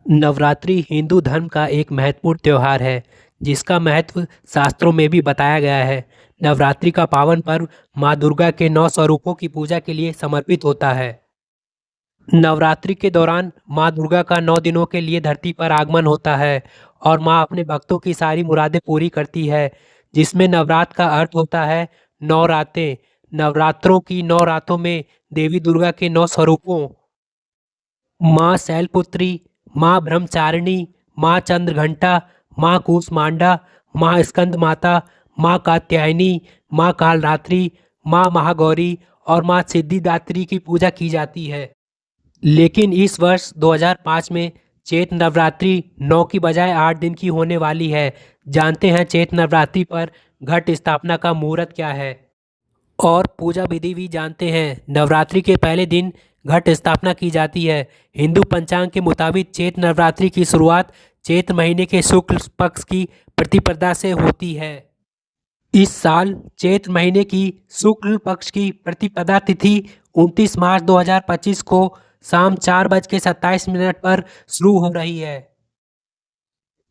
नवरात्रि हिंदू धर्म का एक महत्वपूर्ण त्योहार है, जिसका महत्व शास्त्रों में भी बताया गया है। नवरात्रि का पावन पर्व माँ दुर्गा के 9 स्वरूपों की पूजा के लिए समर्पित होता है। नवरात्रि के दौरान माँ दुर्गा का 9 दिनों के लिए धरती पर आगमन होता है और माँ अपने भक्तों की सारी मुरादें पूरी करती है, जिसमें नवरात्र का अर्थ होता है 9 रातें। नवरात्रों की 9 रातों में देवी दुर्गा के 9 स्वरूपों माँ शैलपुत्री, माँ ब्रह्मचारिणी, माँ चंद्रघंटा, माँ कूष्मांडा, माँ स्कंद माता, माँ कात्यायनी, माँ कालरात्रि, माँ महागौरी और माँ सिद्धिदात्री की पूजा की जाती है। लेकिन इस वर्ष 2005 में चैत्र नवरात्रि 9 की बजाय 8 दिन की होने वाली है। जानते हैं चैत्र नवरात्रि पर घट स्थापना का मुहूर्त क्या है और पूजा विधि भी जानते हैं। नवरात्रि के पहले दिन घट स्थापना की जाती है। हिंदू पंचांग के मुताबिक चैत्र नवरात्रि की शुरुआत चैत्र महीने के शुक्ल पक्ष की प्रतिपदा से होती है। इस साल चैत्र महीने की शुक्ल पक्ष की प्रतिपदा तिथि 29 मार्च 2025 को शाम 4:27 पर शुरू हो रही है।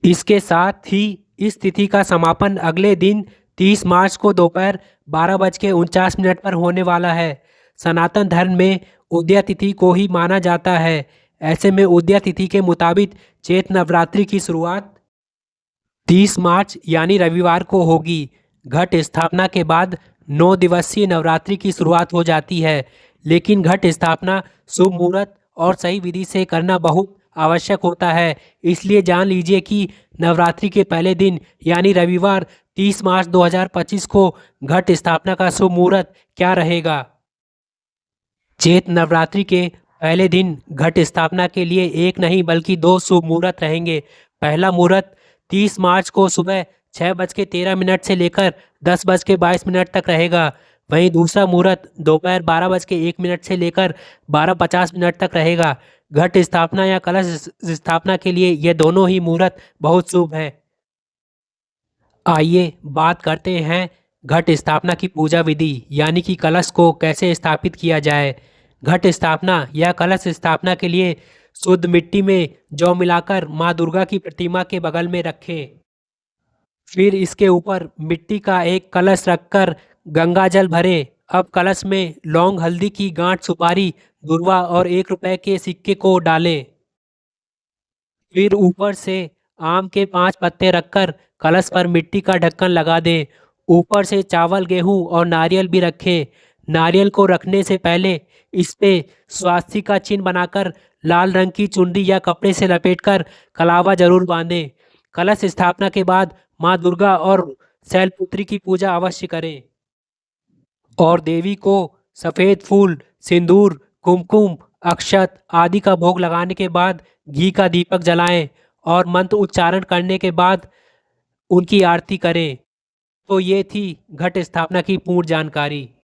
इसके साथ ही इस तिथि का समापन अगले दिन 30 मार्च को दोपहर 12:49 पर होने वाला है। सनातन धर्म में उदया तिथि को ही माना जाता है। ऐसे में उदया तिथि के मुताबिक चैत्र नवरात्रि की शुरुआत 30 मार्च यानी रविवार को होगी। घट स्थापना के बाद 9 दिवसीय नवरात्रि की शुरुआत हो जाती है, लेकिन घट स्थापना शुभ मुहूर्त और सही विधि से करना बहुत आवश्यक होता है। इसलिए जान लीजिए कि नवरात्रि के पहले दिन यानी रविवार 30 मार्च 2025 को घट स्थापना का शुभ मुहूर्त क्या रहेगा। चैत्र नवरात्रि के पहले दिन घट स्थापना के लिए एक नहीं बल्कि 2 शुभ मुहूर्त रहेंगे। पहला मुहूर्त 30 मार्च को सुबह 6:13 से लेकर 10:22 तक रहेगा। वहीं दूसरा मुहूर्त दोपहर 12:01 से लेकर 12:50 तक रहेगा। घट स्थापना या कलश स्थापना के लिए ये दोनों ही मुहूर्त बहुत शुभ हैं। आइए बात करते हैं घट स्थापना की पूजा विधि यानी कि कलश को कैसे स्थापित किया जाए। घट स्थापना या कलश स्थापना के लिए शुद्ध मिट्टी में जौ मिलाकर माँ दुर्गा की प्रतिमा के बगल में रखें। फिर इसके ऊपर मिट्टी का एक कलश रखकर गंगा जल भरें। अब कलश में लौंग, हल्दी की गांठ, सुपारी, दूर्वा और 1 रुपए के सिक्के को डालें। फिर ऊपर से आम के 5 पत्ते रखकर कलश पर मिट्टी का ढक्कन लगा दें। ऊपर से चावल, गेहूं और नारियल भी रखें। नारियल को रखने से पहले इस पे स्वास्तिक का चिन्ह बनाकर लाल रंग की चुनरी या कपड़े से लपेटकर कलावा जरूर बांधें। कलश स्थापना के बाद माँ दुर्गा और शैलपुत्री की पूजा अवश्य करें और देवी को सफ़ेद फूल, सिंदूर, कुमकुम, अक्षत आदि का भोग लगाने के बाद घी का दीपक जलाएं और मंत्र उच्चारण करने के बाद उनकी आरती करें। तो ये थी घट स्थापना की पूर्ण जानकारी।